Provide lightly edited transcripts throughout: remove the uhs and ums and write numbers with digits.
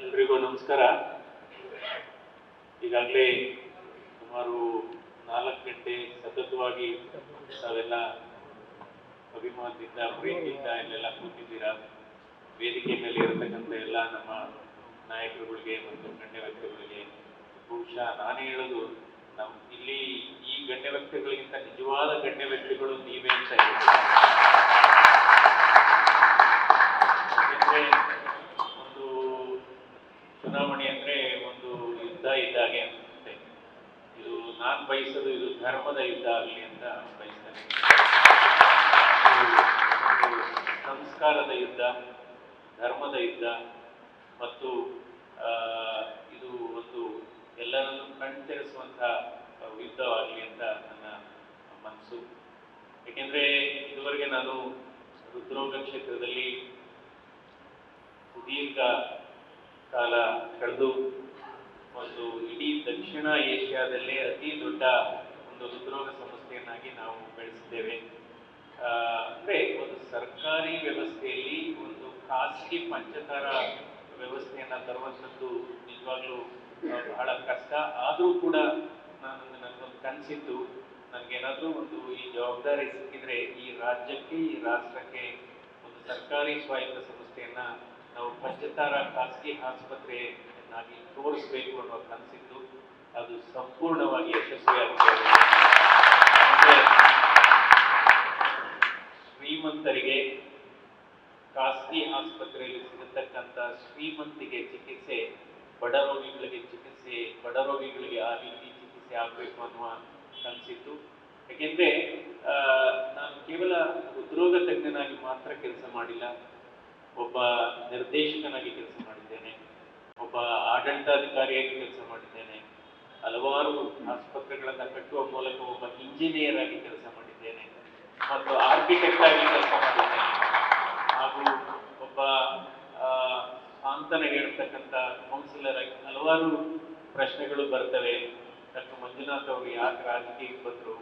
ಎಲ್ರಿಗೂ ನಮಸ್ಕಾರ. ಈಗಾಗಲೇ ಸುಮಾರು 4 ಗಂಟೆ ಸತತವಾಗಿ ತಾವೆಲ್ಲ ಅಭಿಮಾನದಿಂದ ಪ್ರೀತಿಯಿಂದ ಇಲ್ಲೆಲ್ಲ ಕೂತಿದ್ದೀರಾ. ವೇದಿಕೆ ಮೇಲೆ ಇರತಕ್ಕಂಥ ಎಲ್ಲ ನಮ್ಮ ನಾಯಕರುಗಳಿಗೆ ಮತ್ತು ಗಣ್ಯ ವ್ಯಕ್ತಿಗಳಿಗೆ ಬಹುಶಃ ನಾನೇ ಹೇಳೋದು, ಇಲ್ಲಿ ಈ ಗಣ್ಯ ವ್ಯಕ್ತಿಗಳಿಗಿಂತ ನಿಜವಾದ ಗಣ್ಯ ವ್ಯಕ್ತಿಗಳು ನೀವೇ ಅಂತ ಹೇಳ್ತೀನಿ. ಯಾಕೆಂದ್ರೆ ಒಂದು ಚುನಾವಣೆ ಅಂದ್ರೆ ಒಂದು ಯುದ್ಧ ಇದ್ದಾಗೆ ಅನ್ಸುತ್ತೆ. ಇದು ನಾನು ಬಯಸೋದು ಇದು ಧರ್ಮದ ಯುದ್ಧ ಆಗಲಿ ಅಂತ ಬಯಸ್ತೇನೆ. ಸಂಸ್ಕಾರದ ಯುದ್ಧ, ಧರ್ಮದ ಯುದ್ಧ ಮತ್ತು ಇದು ಒಂದು ಎಲ್ಲರನ್ನು ಕಣ್ತೆರೆಸುವಂತಹ ಯುದ್ಧವಾಗಲಿ ಅಂತ ನನ್ನ ಮನಸ್ಸು. ಏಕೆಂದ್ರೆ ಇದುವರೆಗೆ ನಾನು ಹೃದ್ರೋಗ ಕ್ಷೇತ್ರದಲ್ಲಿ ಸುದೀರ್ಘ ಕಾಲ ಕಳೆದು ಒಂದು ಇಡೀ ದಕ್ಷಿಣ ಏಷ್ಯಾದಲ್ಲೇ ಅತಿ ದೊಡ್ಡ ಒಂದು ಹೃದ್ರೋಗ ಸಮಸ್ಯೆಯನ್ನಾಗಿ ನಾವು ಬೆಳೆಸಿದ್ದೇವೆ. ಅಂದ್ರೆ ಒಂದು ಸರ್ಕಾರಿ ವ್ಯವಸ್ಥೆಯಲ್ಲಿ ಒಂದು ಖಾಸಗಿ ಪಂಚತಾರ ವ್ಯವಸ್ಥೆಯನ್ನ ತರುವಂಥದ್ದು ನಿಜವಾಗ್ಲೂ ಬಹಳ ಕಷ್ಟ. ಆದರೂ ಕೂಡ ನನಗೊಂದು ಕನಸಿತ್ತು, ನನಗೇನಾದ್ರೂ ಒಂದು ಈ ಜವಾಬ್ದಾರಿ ಸಿಕ್ಕಿದ್ರೆ ಈ ರಾಜ್ಯಕ್ಕೆ ಈ ರಾಷ್ಟ್ರಕ್ಕೆ ಒಂದು ಸರ್ಕಾರಿ ಸ್ವಾಯತ್ತ ಸಂಸ್ಥೆಯನ್ನ ನಾವು ಪಂಚತಾರ ಖಾಸಗಿ ಆಸ್ಪತ್ರೆಯನ್ನಾಗಿ ತೋರಿಸ್ಬೇಕು ಅನ್ನೋ ಕನಸಿತ್ತು. ಅದು ಸಂಪೂರ್ಣವಾಗಿ ಯಶಸ್ವಿಯಾಗಿದೆ. ಶ್ರೀಮಂತರಿಗೆ ಖಾಸಗಿ ಆಸ್ಪತ್ರೆಯಲ್ಲಿ ಸಿಗತಕ್ಕಂಥ ಶ್ರೀಮಂತಿಗೆ ಚಿಕಿತ್ಸೆ, ಬಡ ರೋಗಿಗಳಿಗೆ ಚಿಕಿತ್ಸೆ, ಬಡ ರೋಗಿಗಳಿಗೆ ಆ ರೀತಿ ಚಿಕಿತ್ಸೆ ಆಗಬೇಕು ಅನ್ನುವ ಕನಸಿತ್ತು. ಯಾಕೆಂದ್ರೆ ನಾನು ಕೇವಲ ಹೃದ್ರೋಗ ತಜ್ಞನಾಗಿ ಮಾತ್ರ ಕೆಲಸ ಮಾಡಿಲ್ಲ, ಒಬ್ಬ ನಿರ್ದೇಶಕನಾಗಿ ಕೆಲಸ ಮಾಡಿದ್ದೇನೆ, ಒಬ್ಬ ಆಡಳಿತಾಧಿಕಾರಿಯಾಗಿ ಕೆಲಸ ಮಾಡಿದ್ದೇನೆ, ಹಲವಾರು ಆಸ್ಪತ್ರೆಗಳನ್ನು ಕಟ್ಟುವ ಮೂಲಕ ಒಬ್ಬ ಇಂಜಿನಿಯರ್ ಆಗಿ ಕೆಲಸ ಮಾಡಿದ್ದೇನೆ ಮತ್ತು ಆರ್ಕಿಟೆಕ್ಟ್ ಆಗಿ ಕೆಲಸ ಮಾಡಿದ್ದೇನೆ, ಹಾಗೂ ಒಬ್ಬ ಸಾಂತ್ವನ ಹೇಳ್ತಕ್ಕಂಥ ಕೌನ್ಸಿಲರ್ ಆಗಿ ಹಲವಾರು ಪ್ರಶ್ನೆಗಳು ಬರ್ತವೆ. ಡಾಕ್ಟರ್ ಮಂಜುನಾಥ್ ಅವರು ಯಾಕೆ ರಾಜಕೀಯಕ್ಕೆ ಬಂದರು,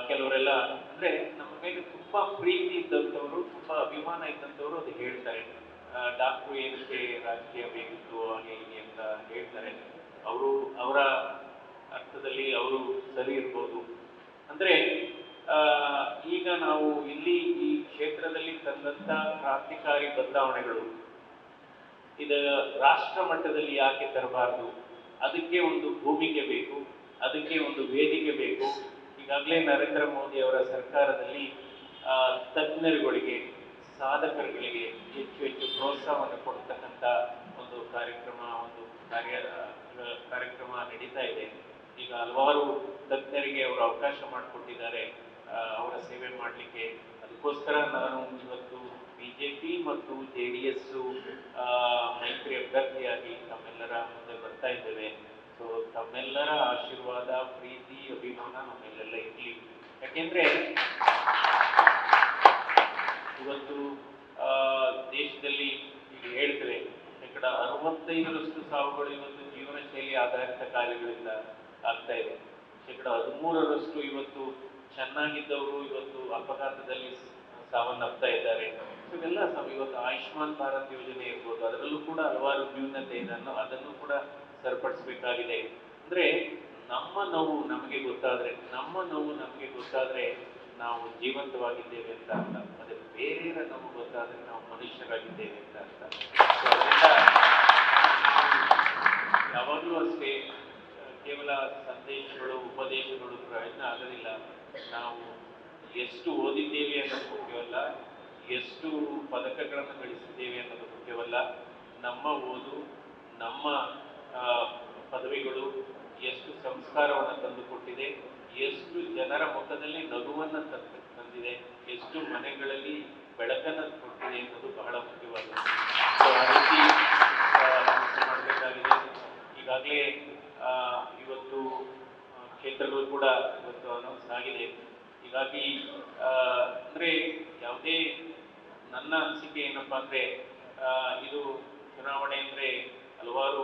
ಕೆಲವರೆಲ್ಲ ಅಂದ್ರೆ ನಮ್ಮ ಮೇಲೆ ತುಂಬಾ ಪ್ರೀತಿ ಇದ್ದಂಥವ್ರು, ತುಂಬಾ ಅಭಿಮಾನ ಇದ್ದಂಥವ್ರು ಅದು ಹೇಳ್ತಾರೆ. ಡಾಕ್ಟ್ರು ಏನಕ್ಕೆ ರಾಜಕೀಯ ಬೇಕಿತ್ತು ಹಾಗೆ ಹೀಗೆ ಅಂತ ಹೇಳ್ತಾರೆ. ಅವರು ಅವರ ಅರ್ಥದಲ್ಲಿ ಅವರು ಸರಿ ಇರ್ಬೋದು. ಅಂದ್ರೆ ಈಗ ನಾವು ಇಲ್ಲಿ ಈ ಕ್ಷೇತ್ರದಲ್ಲಿ ತಂದಂತ ಕ್ರಾಂತಿಕಾರಿ ಬದಲಾವಣೆಗಳು ಇದು ರಾಷ್ಟ್ರ ಮಟ್ಟದಲ್ಲಿ ಯಾಕೆ ತರಬಾರದು? ಅದಕ್ಕೆ ಒಂದು ಭೂಮಿಕೆ ಬೇಕು, ಅದಕ್ಕೆ ಒಂದು ವೇದಿಕೆ ಬೇಕು. ಈಗಾಗಲೇ ನರೇಂದ್ರ ಮೋದಿ ಅವರ ಸರ್ಕಾರದಲ್ಲಿ ತಜ್ಞರುಗಳಿಗೆ, ಸಾಧಕರುಗಳಿಗೆ ಹೆಚ್ಚು ಹೆಚ್ಚು ಪ್ರೋತ್ಸಾಹವನ್ನು ಕೊಡ್ತಕ್ಕಂಥ ಒಂದು ಕಾರ್ಯಕ್ರಮ ನಡೀತಾ ಇದೆ. ಈಗ ಹಲವಾರು ತಜ್ಞರಿಗೆ ಅವರು ಅವಕಾಶ ಮಾಡಿಕೊಟ್ಟಿದ್ದಾರೆ ಅವರ ಸೇವೆ ಮಾಡಲಿಕ್ಕೆ. ಅದಕ್ಕೋಸ್ಕರ ನಾನು ಇವತ್ತು ಬಿಜೆಪಿ ಮತ್ತು JDS ಮೈತ್ರಿ ಅಭ್ಯರ್ಥಿಯಾಗಿ ತಮ್ಮೆಲ್ಲರ ಮುಂದೆ ಬರ್ತಾ ಇದ್ದೇವೆ. ಸೊ ತಮ್ಮೆಲ್ಲರ ಆಶೀರ್ವಾದ, ಪ್ರೀತಿ, ಅಭಿಮಾನ ನಮ್ಮೆಲ್ಲೆಲ್ಲ ಇರಲಿ. ಯಾಕೆಂದ್ರೆ ಇವತ್ತು ದೇಶದಲ್ಲಿ ಈಗ ಹೇಳ್ತೇವೆ 65% ಸಾವುಗಳು ಇವತ್ತು ಜೀವನ ಶೈಲಿ ಆಧಾರಿತ ಕಾಯಿಲೆಗಳಿಂದ ಆಗ್ತಾ ಇದೆ. 13% ಇವತ್ತು ಚೆನ್ನಾಗಿದ್ದವರು ಇವತ್ತು ಅಪಘಾತದಲ್ಲಿ ಸಾವನ್ನಪ್ತಾ ಇದ್ದಾರೆ. ಇವೆಲ್ಲ ಇವತ್ತು ಆಯುಷ್ಮಾನ್ ಭಾರತ್ ಯೋಜನೆ ಇರ್ಬೋದು, ಅದರಲ್ಲೂ ಕೂಡ ಹಲವಾರು ನ್ಯೂನತೆ ಇದೆ, ಅದನ್ನು ಕೂಡ ಸರಿಪಡಿಸಬೇಕಾಗಿದೆ. ಅಂದ್ರೆ ನಮ್ಮ ನೋವು ನಮಗೆ ಗೊತ್ತಾದ್ರೆ ನಾವು ಜೀವಂತವಾಗಿದ್ದೇವೆ ಅಂತ ಅರ್ಥ. ಮತ್ತೆ ಬೇರೆಯವರ ನೋವು ಗೊತ್ತಾದ್ರೆ ನಾವು ಮನುಷ್ಯರಾಗಿದ್ದೇವೆ ಅಂತ ಅರ್ಥ. ಯಾವಾಗಲೂ ಅಷ್ಟೇ ಕೇವಲ ಸಂದೇಶಗಳು, ಉಪದೇಶಗಳು ಪ್ರಯೋಜನ ಆಗೋದಿಲ್ಲ. ನಾವು ಎಷ್ಟು ಓದಿದ್ದೇವೆ ಅನ್ನೋದು ಮುಖ್ಯವಲ್ಲ, ಎಷ್ಟು ಪದಕಗಳನ್ನು ಗಳಿಸಿದ್ದೇವೆ ಅನ್ನೋದು ಮುಖ್ಯವಲ್ಲ. ನಮ್ಮ ಓದು, ನಮ್ಮ ಪದವಿಗಳು ಎಷ್ಟು ಸಂಸ್ಕಾರವನ್ನು ತಂದುಕೊಟ್ಟಿದೆ, ಎಷ್ಟು ಜನರ ಮುಖದಲ್ಲಿ ನಗುವನ್ನು ತಂದಿದೆ, ಎಷ್ಟು ಮನೆಗಳಲ್ಲಿ ಬೆಳಕನ್ನು ಕೊಟ್ಟಿದೆ ಅನ್ನೋದು ಬಹಳ ಮುಖ್ಯವಾಗಿದೆ. ಆ ರೀತಿ ಮಾಡಬೇಕಾಗಿದೆ. ಈಗಾಗಲೇ ಇವತ್ತು ಕ್ಷೇತ್ರಗಳು ಕೂಡ ಇವತ್ತು ಅನೌನ್ಸ್ ಆಗಿದೆ. ಹೀಗಾಗಿ ಅಂದ್ರೆ ಯಾವುದೇ ನನ್ನ ಅನಿಸಿಕೆ ಏನಪ್ಪಾ ಅಂದ್ರೆ ಇದು ಚುನಾವಣೆ ಅಂದ್ರೆ ಹಲವಾರು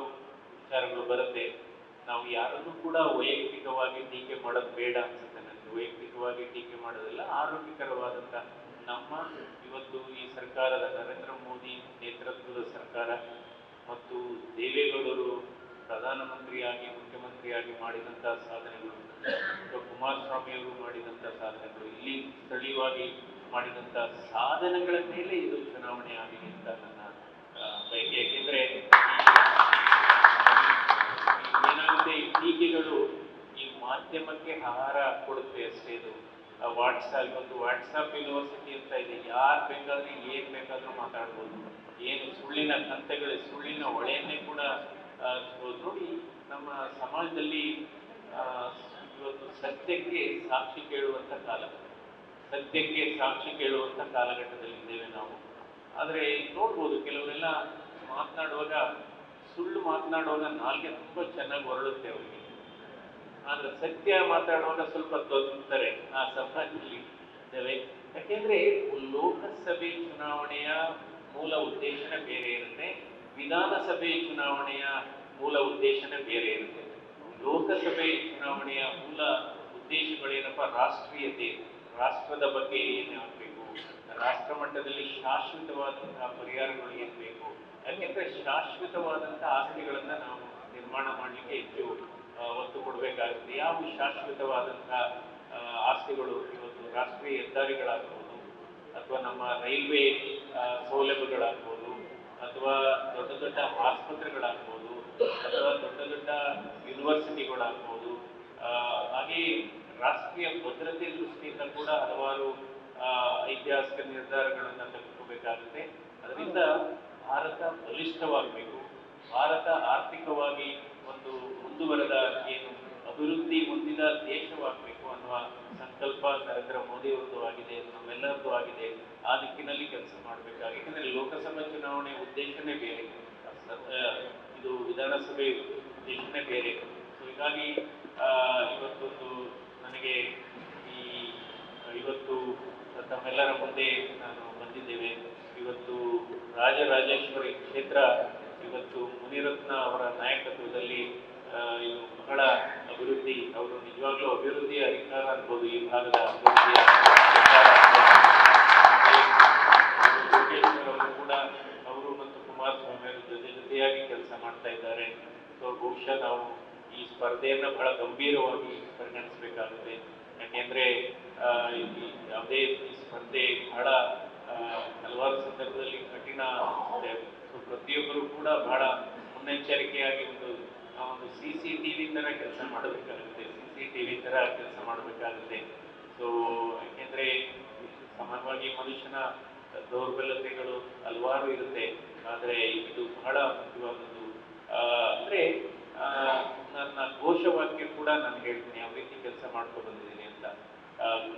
ವಿಚಾರಗಳು ಬರುತ್ತೆ. ನಾವು ಯಾರನ್ನೂ ಕೂಡ ವೈಯಕ್ತಿಕವಾಗಿ ಟೀಕೆ ಮಾಡೋದು ಬೇಡ ಅನ್ಸುತ್ತೆ ನನಗೆ. ವೈಯಕ್ತಿಕವಾಗಿ ಟೀಕೆ ಮಾಡೋದಿಲ್ಲ, ಆರೋಗ್ಯಕರವಾದಂಥ ನಮ್ಮ ಇವತ್ತು ಈ ಸರ್ಕಾರದ ನರೇಂದ್ರ ಮೋದಿ ನೇತೃತ್ವದ ಸರ್ಕಾರ ಮತ್ತು ಪ್ರಧಾನಮಂತ್ರಿಯಾಗಿ ಮುಖ್ಯಮಂತ್ರಿಯಾಗಿ ಮಾಡಿದಂತಹ ಸಾಧನೆಗಳು, ಕುಮಾರಸ್ವಾಮಿ ಅವರು ಮಾಡಿದಂತಹ ಸಾಧನೆಗಳು, ಇಲ್ಲಿ ಸ್ಥಳೀಯವಾಗಿ ಮಾಡಿದಂತಹ ಸಾಧನೆಗಳ ಮೇಲೆ ಇದು ಚುನಾವಣೆ ಆಗಿದೆ ಅಂತ ನನ್ನ ಬಯಕೆ. ಯಾಕೆಂದ್ರೆ ಏನಾಗುತ್ತೆ, ಈ ಟೀಕೆಗಳು ಈ ಮಾಧ್ಯಮಕ್ಕೆ ಆಹಾರ ಕೊಡುತ್ತೆ ಅಷ್ಟೇ. ಇದು ವಾಟ್ಸಾಪ್ ಯೂನಿವರ್ಸಿಟಿ ಅಂತ ಇದೆ, ಯಾರು ಬೇಕಾದ್ರೆ ಏನ್ ಬೇಕಾದ್ರೂ ಮಾತಾಡ್ಬೋದು, ಏನು ಸುಳ್ಳಿನ ಕಂತೆಗಳು, ಸುಳ್ಳಿನ ಹೊಳೆಯನ್ನೇ ಕೂಡ ನೋಡಿ. ನಮ್ಮ ಸಮಾಜದಲ್ಲಿ ಇವತ್ತು ಸತ್ಯಕ್ಕೆ ಸಾಕ್ಷಿ ಕೇಳುವಂತ ಕಾಲ, ಸತ್ಯಕ್ಕೆ ಸಾಕ್ಷಿ ಕೇಳುವಂತ ಕಾಲಘಟ್ಟದಲ್ಲಿ ಇದ್ದೇವೆ ನಾವು. ಆದ್ರೆ ನೋಡ್ಬೋದು, ಕೆಲವರೆಲ್ಲ ಮಾತನಾಡುವಾಗ, ಸುಳ್ಳು ಮಾತನಾಡುವಾಗ ನಾಲ್ಗೆ ತುಂಬಾ ಚೆನ್ನಾಗಿ ಹೊರಡುತ್ತೆ ಅವರಿಗೆ, ಆದ್ರೆ ಸತ್ಯ ಮಾತಾಡುವಾಗ ಸ್ವಲ್ಪ ತೊಂದರೆ ಆ ಸಮಾಜದಲ್ಲಿ ಇದ್ದೇವೆ. ಯಾಕೆಂದ್ರೆ ಲೋಕಸಭೆ ಚುನಾವಣೆಯ ಮೂಲ ಉದ್ದೇಶನೇ ಬೇರೆ ಇರುತ್ತೆ, ವಿಧಾನಸಭೆ ಚುನಾವಣೆಯ ಮೂಲ ಉದ್ದೇಶನೇ ಬೇರೆ ಇರುತ್ತೆ. ಲೋಕಸಭೆ ಚುನಾವಣೆಯ ಮೂಲ ಉದ್ದೇಶಗಳೇನಪ್ಪ, ರಾಷ್ಟ್ರೀಯತೆ, ರಾಷ್ಟ್ರದ ಬಗ್ಗೆ ಏನೇ ಆಗಬೇಕು, ರಾಷ್ಟ್ರ ಮಟ್ಟದಲ್ಲಿ ಶಾಶ್ವತವಾದಂತಹ ಪರಿಹಾರಗಳು ಏನ್ ಬೇಕು. ಯಾಕೆಂದ್ರೆ ಶಾಶ್ವತವಾದಂತಹ ಆಸ್ತಿಗಳನ್ನ ನಾವು ನಿರ್ಮಾಣ ಮಾಡಲಿಕ್ಕೆ ಹೆಚ್ಚು ಒತ್ತು ಕೊಡಬೇಕಾಗುತ್ತೆ. ಯಾವ ಶಾಶ್ವತವಾದಂತಹ ಆಸ್ತಿಗಳು? ಇವತ್ತು ರಾಷ್ಟ್ರೀಯ ಹೆದ್ದಾರಿಗಳಾಗ್ಬೋದು, ಅಥವಾ ನಮ್ಮ ರೈಲ್ವೆ ಸೌಲಭ್ಯಗಳಾಗ್ಬೋದು, ಅಥವಾ ದೊಡ್ಡ ದೊಡ್ಡ ಆಸ್ಪತ್ರೆಗಳಾಗ್ಬೋದು, ಅಥವಾ ದೊಡ್ಡ ದೊಡ್ಡ ಯೂನಿವರ್ಸಿಟಿಗಳಾಗ್ಬೋದು. ಹಾಗೆ ರಾಷ್ಟ್ರೀಯ ಭದ್ರತೆ ದೃಷ್ಟಿಯಿಂದ ಕೂಡ ಹಲವಾರು ಐತಿಹಾಸಿಕ ನಿರ್ಧಾರಗಳನ್ನು ತೆಗೆದುಕೋಬೇಕಾಗುತ್ತೆ. ಅದರಿಂದ ಭಾರತ ಬಲಿಷ್ಠವಾಗಬೇಕು, ಭಾರತ ಆರ್ಥಿಕವಾಗಿ ಒಂದು ಮುಂದುವರೆದ ಏನು ಅಭಿವೃದ್ಧಿ ಹೊಂದಿದ ದೇಶವಾಗಬೇಕು ಅನ್ನುವ ಸಂಕಲ್ಪ ನರೇಂದ್ರ ಮೋದಿ ಅವರದ್ದು ಆಗಿದೆ, ನಮ್ಮೆಲ್ಲರದ್ದು ಆಗಿದೆ. ಆ ದಿಕ್ಕಿನಲ್ಲಿ ಕೆಲಸ ಮಾಡಬೇಕಾಗಿ, ಯಾಕಂದ್ರೆ ಲೋಕಸಭಾ ಚುನಾವಣೆ ಉದ್ದೇಶನೇ ಬೇರೆ, ಇದು ವಿಧಾನಸಭೆ ಉದ್ದೇಶನೇ ಬೇರೆ. ಹೀಗಾಗಿ ಇವತ್ತೊಂದು ನನಗೆ ಇವತ್ತು ತಮ್ಮೆಲ್ಲರ ಮುಂದೆ ನಾನು ಬಂದಿದ್ದೇವೆ. ಇವತ್ತು ರಾಜರಾಜೇಶ್ವರಿ ಕ್ಷೇತ್ರ ಇವತ್ತು ಮುನಿರತ್ನ ಅವರ ನಾಯಕತ್ವದಲ್ಲಿ ಇದು ಬಹಳ ಅಭಿವೃದ್ಧಿ, ಅವರು ನಿಜವಾಗ್ಲೂ ಅಭಿವೃದ್ಧಿಯ ಅಧಿಕಾರ ಅನ್ಬೋದು, ಈ ಭಾಗದ ಅಭಿವೃದ್ಧಿಯ ಅವರು ಕೂಡ, ಅವರು ಮತ್ತು ಕುಮಾರಸ್ವಾಮಿ ಅವರು ಜೊತೆಯಾಗಿ ಕೆಲಸ ಮಾಡ್ತಾ ಇದ್ದಾರೆ. ಸೊ ಬಹುಶಃ ನಾವು ಈ ಸ್ಪರ್ಧೆಯನ್ನ ಬಹಳ ಗಂಭೀರವಾಗಿ ಪರಿಗಣಿಸಬೇಕಾಗುತ್ತೆ. ಯಾಕೆಂದ್ರೆ ಯಾವುದೇ ಈ ಸ್ಪರ್ಧೆ ಬಹಳ ಹಲವಾರು ಸಂದರ್ಭದಲ್ಲಿ ಕಠಿಣ ಅನಿಸುತ್ತೆ. ಸೊ ಪ್ರತಿಯೊಬ್ಬರು ಕೂಡ ಬಹಳ ಮುನ್ನೆಚ್ಚರಿಕೆಯಾಗಿ ಒಂದು CCTV ತರ ಕೆಲಸ ಮಾಡಬೇಕಾಗುತ್ತೆ, CCTV ತರ ಕೆಲಸ ಮಾಡಬೇಕಾಗುತ್ತೆ. ಸೊ ಯಾಕೆಂದ್ರೆ ಸಾಮಾನ್ಯವಾಗಿ ಮನುಷ್ಯನ ದೌರ್ಬಲ್ಯತೆಗಳು ಹಲವಾರು ಇರುತ್ತೆ, ಆದ್ರೆ ಇದು ಬಹಳ ಮುಖ್ಯವಾದದ್ದು. ಅಂದ್ರೆ ನನ್ನ ಘೋಷವಾಕ್ಯ ಕೂಡ ನಾನು ಹೇಳ್ತೀನಿ ಯಾವ ರೀತಿ ಕೆಲಸ ಮಾಡ್ಕೊಂಡು ಬಂದಿದ್ದೀನಿ ಅಂತ.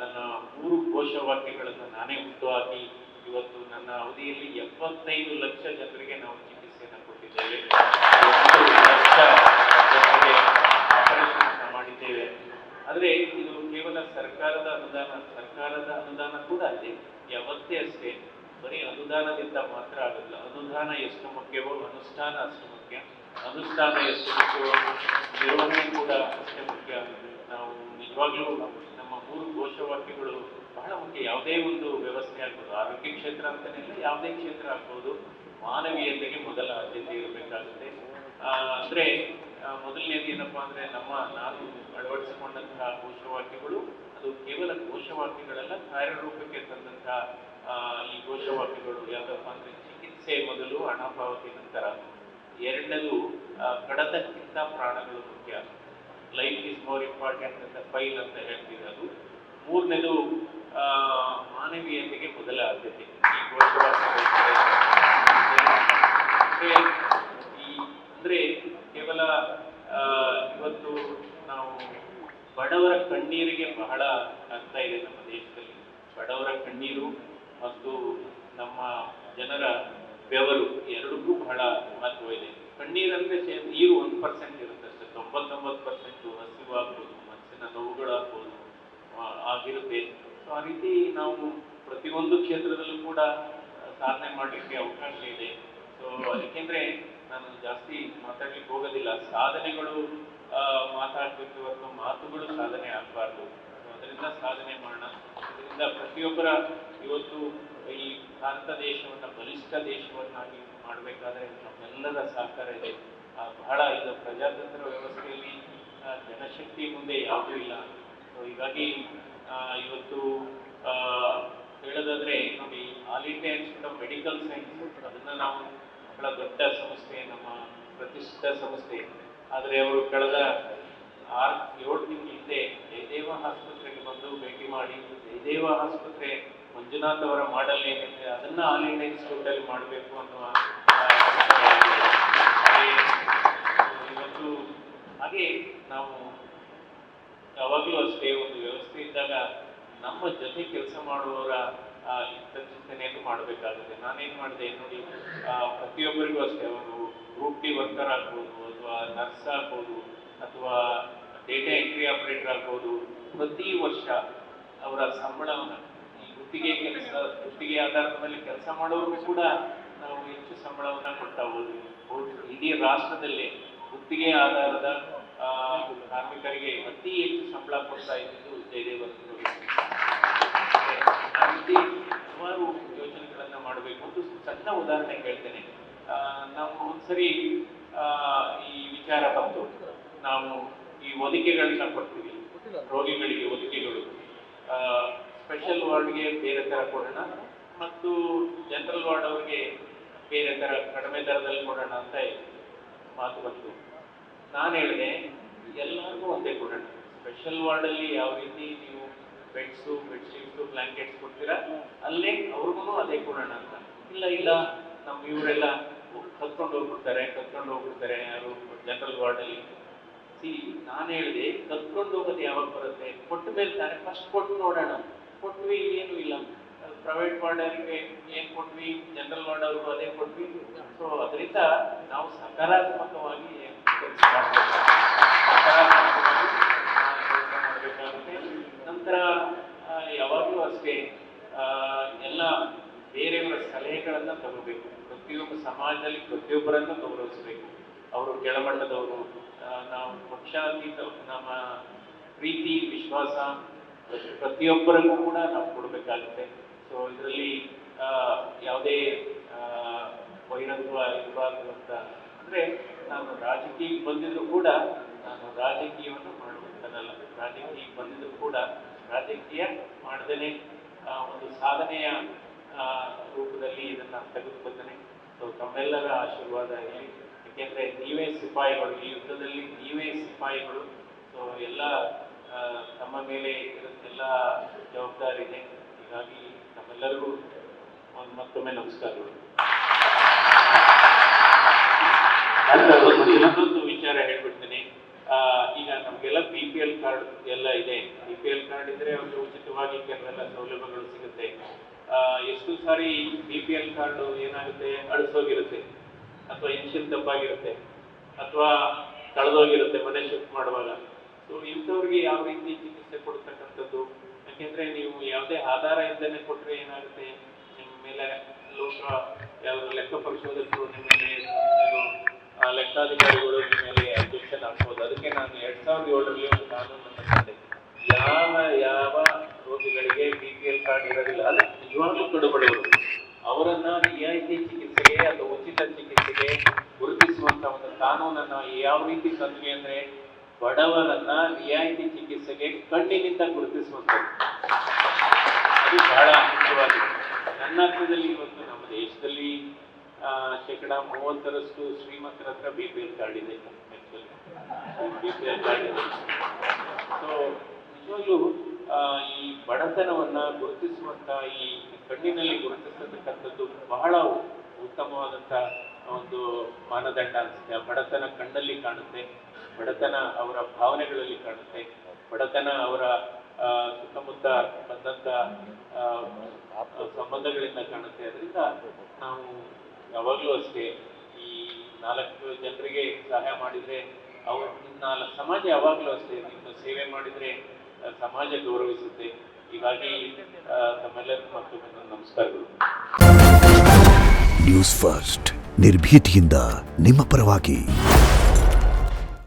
ನನ್ನ 3 ಘೋಷವಾಕ್ಯಗಳನ್ನು ನಾನೇ ಹುಟ್ಟುಹಾಕಿ ಇವತ್ತು ನನ್ನ ಅವಧಿಯಲ್ಲಿ 75 ಲಕ್ಷ ಜನರಿಗೆ ನಾವು ಚಿಕಿತ್ಸೆಯನ್ನು ಕೊಟ್ಟಿದ್ದೇವೆ, 8 ಲಕ್ಷ ಜನರಿಗೆ ಆಪರೇಷನ್ ಮಾಡಿದ್ದೇವೆ. ಆದ್ರೆ ಇದು ಕೇವಲ ಸರ್ಕಾರದ ಅನುದಾನ ಕೂಡ ಇದೆ, ಯಾವತ್ತೇ ಅಷ್ಟೇ ಬರೀ ಅನುದಾನದಿಂದ ಮಾತ್ರ ಆಗಲ್ಲ. ಅನುದಾನ ಎಷ್ಟು ಮುಖ್ಯವೋ ಅನುಷ್ಠಾನ ಅಷ್ಟು ಮುಖ್ಯ, ಅನುಷ್ಠಾನ ಎಷ್ಟು ಮುಖ್ಯವೋ ನಿರ್ವಹಣೆ ಕೂಡ ಅಷ್ಟೇ ಮುಖ್ಯ. ನಾವು ನಿಜವಾಗ್ಲೂ ನಮ್ಮ 3 ಘೋಷವಾಕ್ಯಗಳು ಬಹಳ ಮುಖ್ಯ. ಯಾವುದೇ ಒಂದು ವ್ಯವಸ್ಥೆ ಆಗ್ಬೋದು, ಆರೋಗ್ಯ ಕ್ಷೇತ್ರ ಅಂತಾನೆ ಇಲ್ಲ, ಯಾವುದೇ ಕ್ಷೇತ್ರ ಆಗ್ಬೋದು, ಮಾನವೀಯತೆಗೆ ಮೊದಲ ಆದ್ಯತೆ ಇರಬೇಕಾಗುತ್ತೆ. ಅಂದ್ರೆ ಮೊದಲನೇದು ಏನಪ್ಪಾ ಅಂದ್ರೆ ನಾನು ಅಳವಡಿಸಿಕೊಂಡಂತಹ ಘೋಷವಾಕ್ಯಗಳು ಅದು ಕೇವಲ ಘೋಷವಾಕ್ಯಗಳೆಲ್ಲ, ಕಾರ್ಯರೂಪಕ್ಕೆ ತಂದಂತಹ ಈ ಘೋಷವಾಕ್ಯಗಳು ಯಾವ್ದಪ್ಪ ಅಂದ್ರೆ ಚಿಕಿತ್ಸೆ ಮೊದಲು, ಹಣ ಪಾವತಿ ನಂತರ. ಎರಡನೇದು ಕಡತಕ್ಕಿಂತ ಪ್ರಾಣಗಳು ಮುಖ್ಯ, ಲೈಫ್ ಇಸ್ ಮೋರ್ ಇಂಪಾರ್ಟೆಂಟ್ ಅಂತ ಫೈಲ್ ಅಂತ ಹೇಳ್ತೀವಿ ಅದು. ಮೂರನೇದು ಮಾನವೀಯತೆಗೆ ಮೊದಲ ಆದ್ಯತೆ. ಈ ಘೋಷವಾಕ್ಯ ಅಂದ್ರೆ ಕೇವಲ ಇವತ್ತು ನಾವು ಬಡವರ ಕಣ್ಣೀರಿಗೆ ಬಹಳ ಅರ್ಥ ಇದೆ ನಮ್ಮ ದೇಶದಲ್ಲಿ. ಬಡವರ ಕಣ್ಣೀರು ಮತ್ತು ನಮ್ಮ ಜನರ ಬೆವರು ಎರಡಕ್ಕೂ ಬಹಳ ಮಹತ್ವ ಇದೆ. ಕಣ್ಣೀರಂದ್ರೆ ನೀರು 1% ಇರುತ್ತೆ ಅಷ್ಟೇ, 99% ಹಸಿವಾಗ್ಬೋದು, ಮನಸ್ಸಿನ ನೋವುಗಳಾಗ್ಬೋದು ಆಗಿರುತ್ತೆ. ಸೊ ಆ ರೀತಿ ನಾವು ಪ್ರತಿಯೊಂದು ಕ್ಷೇತ್ರದಲ್ಲೂ ಕೂಡ ಸಾಧನೆ ಮಾಡಲಿಕ್ಕೆ ಅವಕಾಶ ಇದೆ. ಸೊ ಅದಕ್ಕೆಂದ್ರೆ ನಾನು ಜಾಸ್ತಿ ಮಾತಾಡ್ಲಿಕ್ಕೆ ಹೋಗೋದಿಲ್ಲ, ಸಾಧನೆಗಳು ಮಾತಾಡ್ಬೇಕು ಅಥವಾ ಮಾತುಗಳು ಸಾಧನೆ ಆಗಬಾರ್ದು. ಅದರಿಂದ ಸಾಧನೆ ಮಾಡೋಣ. ಇದರಿಂದ ಪ್ರತಿಯೊಬ್ಬರ ಇವತ್ತು ಈ ಭಾರತ ದೇಶವನ್ನ ಬಲಿಷ್ಠ ದೇಶವನ್ನಾಗಿ ಮಾಡಬೇಕಾದ್ರೆ ನಮ್ಮೆಲ್ಲರ ಸಹಕಾರ ಇದೆ. ಬಹಳ ಇದು ಪ್ರಜಾತಂತ್ರ ವ್ಯವಸ್ಥೆಯಲ್ಲಿ ಜನಶಕ್ತಿ ಮುಂದೆ ಯಾವುದೂ ಇಲ್ಲ. ಸೊ ಹೀಗಾಗಿ ಇವತ್ತು ಹೇಳೋದಾದ್ರೆ ನೋಡಿ, all India institute of medical science ಅದನ್ನ ನಾವು ಬಹಳ ದೊಡ್ಡ ಸಂಸ್ಥೆ, ನಮ್ಮ ಪ್ರತಿಷ್ಠಿತ ಸಂಸ್ಥೆ. ಆದರೆ ಅವರು ಕಳೆದ 6-7 ತಿಂಗಳ ಹಿಂದೆ ಜಯದೇವ ಆಸ್ಪತ್ರೆಗೆ ಬಂದು ಭೇಟಿ ಮಾಡಿ, ಜಯದೇವ ಆಸ್ಪತ್ರೆ ಮಂಜುನಾಥ್ ಅವರ ಮಾಡೆಲ್ ಏನಿದೆ ಅದನ್ನ ಆಲ್ ಇಂಡಿಯಾ ಇನ್ಸ್ಟಿಟ್ಯೂಟ್ ಅಲ್ಲಿ ಮಾಡಬೇಕು ಅನ್ನುವ ಇವತ್ತು ಹಾಗೆ ನಾವು ಯಾವಾಗಲೂ ಅಷ್ಟೇ ಒಂದು ವ್ಯವಸ್ಥೆ ಇದ್ದಾಗ ನಮ್ಮ ಜೊತೆ ಕೆಲಸ ಮಾಡುವವರ ಚಿಂತನೆಯನ್ನು ಮಾಡಬೇಕಾಗುತ್ತೆ. ನಾನೇನು ಮಾಡಿದೆ ನೋಡಿ, ಪ್ರತಿಯೊಬ್ಬರಿಗೂ ಅಷ್ಟೇ, ಅವರು ಗ್ರೂಪ್ ಡಿ ವರ್ಕರ್ ಆಗ್ಬೋದು, ಅಥವಾ ನರ್ಸ್ ಆಗ್ಬೋದು, ಅಥವಾ ಡೇಟಾ ಎಂಟ್ರಿ ಆಪರೇಟರ್ ಆಗ್ಬೋದು, ಪ್ರತಿ ವರ್ಷ ಅವರ ಸಂಬಳವನ್ನು ಈ ಗುತ್ತಿಗೆ ಆಧಾರದ ಮೇಲೆ ಕೆಲಸ ಮಾಡೋರಿಗೂ ಕೂಡ ನಾವು ಹೆಚ್ಚು ಸಂಬಳವನ್ನು ಕೊಡ್ತಾ ಹೋದ್ವಿ. ಇಡೀ ರಾಷ್ಟ್ರದಲ್ಲೇ ಗುತ್ತಿಗೆ ಆಧಾರದ ಕಾರ್ಮಿಕರಿಗೆ ಅತಿ ಹೆಚ್ಚು ಸಂಬಳ ಕೊಡ್ತಾ ಇದ್ದು ಜಯದೇವ. ಆ ರೀತಿ ಸುಮಾರು ಯೋಜನೆಗಳನ್ನ ಮಾಡಬೇಕು. ಒಂದು ಸಣ್ಣ ಉದಾಹರಣೆ ಹೇಳ್ತೇನೆ. ನಾವು ಒಂದ್ಸರಿ ಈ ವಿಚಾರ ಬಂತು, ನಾವು ಈ ಹೊದಿಕೆಗಳನ್ನ ಕೊಡ್ತೀವಿ ರೋಗಿಗಳಿಗೆ, ಹೊದಿಕೆಗಳು ಸ್ಪೆಷಲ್ ವಾರ್ಡ್ಗೆ ಬೇರೆ ತರ ಕೊಡೋಣ ಮತ್ತು ಜನರಲ್ ವಾರ್ಡ್ ಅವರಿಗೆ ಬೇರೆ ತರ ಕಡಿಮೆ ದರದಲ್ಲಿ ಕೊಡೋಣ ಅಂತ ಮಾತು ಬಂತು. ನಾನು ಹೇಳಿದೆ ಎಲ್ಲರಿಗೂ ಒಂದೇ ಕೊಡೋಣ. ಸ್ಪೆಷಲ್ ವಾರ್ಡಲ್ಲಿ ಯಾವ ರೀತಿ ನೀವು ಬೆಡ್ಸು, ಬೆಡ್ಶೀಟ್ಸು, ಬ್ಲಾಂಕೆಟ್ಸ್ ಕೊಡ್ತೀರಾ, ಅಲ್ಲೇ ಅವ್ರಿಗೂ ಅದೇ ಕೊಡೋಣ ಅಂತ. ಇಲ್ಲ ನಮ್ಮ ಇವರೆಲ್ಲ ಕತ್ಕೊಂಡು ಹೋಗ್ಬಿಡ್ತಾರೆ ಯಾರು ಜನರಲ್ ವಾರ್ಡಲ್ಲಿ. ನಾನು ಹೇಳಿದೆ, ಕತ್ಕೊಂಡು ಹೋಗೋದು ಯಾವಾಗ ಬರುತ್ತೆ? ಕೊಟ್ಟ ಮೇಲೆ ತಾನೆ, ಫಸ್ಟ್ ಕೊಟ್ಟು ನೋಡೋಣ. ಕೊಟ್ವಿ, ಏನೂ ಇಲ್ಲ. ಪ್ರೈವೇಟ್ ವಾರ್ಡರಿಗೆ ಏನು ಕೊಟ್ವಿ, ಜನರಲ್ ವಾರ್ಡ್ ಅವ್ರಿಗೂ ಅದೇ ಕೊಟ್ವಿ. ಸೊ ಅದರಿಂದ ನಾವು ಸಕಾರಾತ್ಮಕವಾಗಿ ಕೆಲಸ ಮಾಡಬೇಕಾಗುತ್ತೆ. ನಂತರ ಯಾವಾಗಲೂ ಅಷ್ಟೇ ಎಲ್ಲ ಬೇರೆಯವರ ಸಲಹೆಗಳನ್ನ ತಗೋಬೇಕು. ಪ್ರತಿಯೊಬ್ಬ ಸಮಾಜದಲ್ಲಿ ಪ್ರತಿಯೊಬ್ಬರನ್ನು ಗೌರವಿಸಬೇಕು. ಅವರು ಕೆಳಮಟ್ಟದವರು, ನಾವು ಪಕ್ಷಾತೀತ, ನಮ್ಮ ಪ್ರೀತಿ ವಿಶ್ವಾಸ ಪ್ರತಿಯೊಬ್ಬರಿಗೂ ಕೂಡ ನಾವು ಕೊಡಬೇಕಾಗುತ್ತೆ. ಸೊ ಇದರಲ್ಲಿ ಯಾವುದೇ ವೈರತ್ವ ಇರಬಾರ್ದು ಅಂತ. ಅಂದರೆ ನಾನು ರಾಜಕೀಯಕ್ಕೆ ಬಂದಿದ್ರು ಕೂಡ ನಾನು ರಾಜಕೀಯವನ್ನು ಮಾಡುವಂಥದ್ದಲ್ಲ. ರಾಜಕೀಯಕ್ಕೆ ಬಂದಿದ್ರು ಕೂಡ ರಾಜಕೀಯ ಮಾಡದೇನೆ ಒಂದು ಸಾಧನೆಯ ರೂಪದಲ್ಲಿ ಇದನ್ನು ತೆಗೆದುಕೊಳ್ತೇನೆ. ಸೊ ತಮ್ಮೆಲ್ಲರ ಆಶೀರ್ವಾದ ಇರಲಿ. ಯಾಕೆಂದರೆ ನೀವೇ ಸಿಪಾಯಿಗಳು, ಈ ಯುದ್ಧದಲ್ಲಿ ನೀವೇ ಸಿಪಾಯಿಗಳು. ಸೊ ಎಲ್ಲ ತಮ್ಮ ಮೇಲೆ ಎಲ್ಲ ಜವಾಬ್ದಾರಿ ಇದೆ. ಹೀಗಾಗಿ ತಮ್ಮೆಲ್ಲರಿಗೂ ಮತ್ತೊಮ್ಮೆ ನಮಸ್ಕಾರಗಳು. ಇನ್ನೊಂದು ವಿಚಾರ ಹೇಳ್ಬಿಡ್ತೀನಿ. ಈಗ ನಮಗೆಲ್ಲ BPL ಕಾರ್ಡ್ ಎಲ್ಲ ಇದೆ. BPL ಕಾರ್ಡ್ ಇದ್ರೆ ಅವ್ರಿಗೆ ಉಚಿತವಾಗಿ ಕೆಲವೆಲ್ಲ ಸೌಲಭ್ಯಗಳು ಸಿಗುತ್ತೆ. ಎಷ್ಟು ಸಾರಿ BPL ಕಾರ್ಡ್ ಏನಾಗುತ್ತೆ, ಅಳಿಸೋಗಿರುತ್ತೆ, ಅಥವಾ ಇನ್ಶಿಯಲ್ ತಪ್ಪಾಗಿರುತ್ತೆ, ಅಥವಾ ಕಳೆದೋಗಿರುತ್ತೆ ಮನೆ ಶಿಫ್ಟ್ ಮಾಡುವಾಗ. ಸೊ ಇಂಥವ್ರಿಗೆ ಯಾವ ರೀತಿ ಚಿಕಿತ್ಸೆ ಕೊಡ್ತಕ್ಕಂಥದ್ದು? ಯಾಕೆಂದ್ರೆ ನೀವು ಯಾವುದೇ ಆಧಾರ ಇಲ್ಲದೆ ಕೊಟ್ಟರೆ ಏನಾಗುತ್ತೆ, ನಿಮ್ಮ ಮೇಲೆ ಯಾವ್ದು ಲೆಕ್ಕ ಪರಿಶೋಧಕರು, ನಿಮ್ಮ ಮೇಲೆ ಲೆಕ್ಕಾಧಿಕಾರಿಗಳು ನಿಮ್ಮ ಮೇಲೆ ಅಬ್ಜೆಕ್ಷನ್ ಹಾಕ್ಬೋದು. ಅದಕ್ಕೆ ನಾನು 2007ರಲ್ಲಿ ಒಂದು ಕಾನೂನನ್ನು ತಂದೆ. ಯಾವ ರೋಗಿಗಳಿಗೆ BPL ಕಾರ್ಡ್ ಇರೋದಿಲ್ಲ, ಅದು ನಿಜವಾಗ್ಲೂ ಕಡುಬಡವರು, ಅವರನ್ನ ರಿಯಾಯಿತಿ ಚಿಕಿತ್ಸೆಗೆ ಅಥವಾ ಉಚಿತ ಚಿಕಿತ್ಸೆಗೆ ಗುರುತಿಸುವಂತ ಒಂದು ಕಾನೂನನ್ನ ಯಾವ ರೀತಿ ತಂದ್ವಿ ಅಂದ್ರೆ, ಬಡವರನ್ನ ರಿಯಾಯಿತಿ ಚಿಕಿತ್ಸೆಗೆ ಕಣ್ಣಿನಿಂದ ಗುರುತಿಸುವಂಥದ್ದು. ಅದು ಬಹಳ ಮುಖ್ಯವಾಗಿದೆ. ನನ್ನ ಅರ್ಥದಲ್ಲಿ ಇವತ್ತು ನಮ್ಮ ದೇಶದಲ್ಲಿ 30% ಶ್ರೀಮಂತರ ಹತ್ರ BPL ಕಾರ್ಡ್ ಇದೆ. BPL ಕಾರ್ಡ್ ಇದೆ. ಸೊ ನಿಜವಾಗ್ಲೂ ಈ ಬಡತನವನ್ನ ಗುರುತಿಸುವಂತ, ಈ ಕಣ್ಣಿನಲ್ಲಿ ಗುರುತಿಸತಕ್ಕಂಥದ್ದು ಬಹಳ ಉತ್ತಮವಾದಂತ ಒಂದು ಮಾನದಂಡ ಅನಿಸುತ್ತೆ. ಬಡತನ ಕಣ್ಣಲ್ಲಿ ಕಾಣುತ್ತೆ, ಬಡತನ ಅವರ ಭಾವನೆಗಳಲ್ಲಿ ಕಾಣುತ್ತೆ, ಬಡತನ ಅವರ ಸುತ್ತಮುತ್ತ ಬಂದಂತ ಸಂಬಂಧಗಳಿಂದ ಕಾಣುತ್ತೆ. ಅದರಿಂದ ನಾವು ಯಾವಾಗಲೂ ಅಷ್ಟೇ ಈ 4 ಜನರಿಗೆ ಸಹಾಯ ಮಾಡಿದ್ರೆ ಸಮಾಜ ಯಾವಾಗಲೂ ಅಷ್ಟೇ ನಿಮ್ಮ ಸೇವೆ ಮಾಡಿದ್ರೆ ಸಮಾಜ ಗೌರವಿಸುತ್ತೆ. ಹೀಗಾಗಿ ತಮ್ಮೆಲ್ಲರಿಗೂ ಮತ್ತೊಮ್ಮೆ ನಮಸ್ಕಾರಗಳು. ನ್ಯೂಸ್ ಫಸ್ಟ್, ನಿರ್ಭೀತಿಯಿಂದ ನಿಮ್ಮ ಪರವಾಗಿ.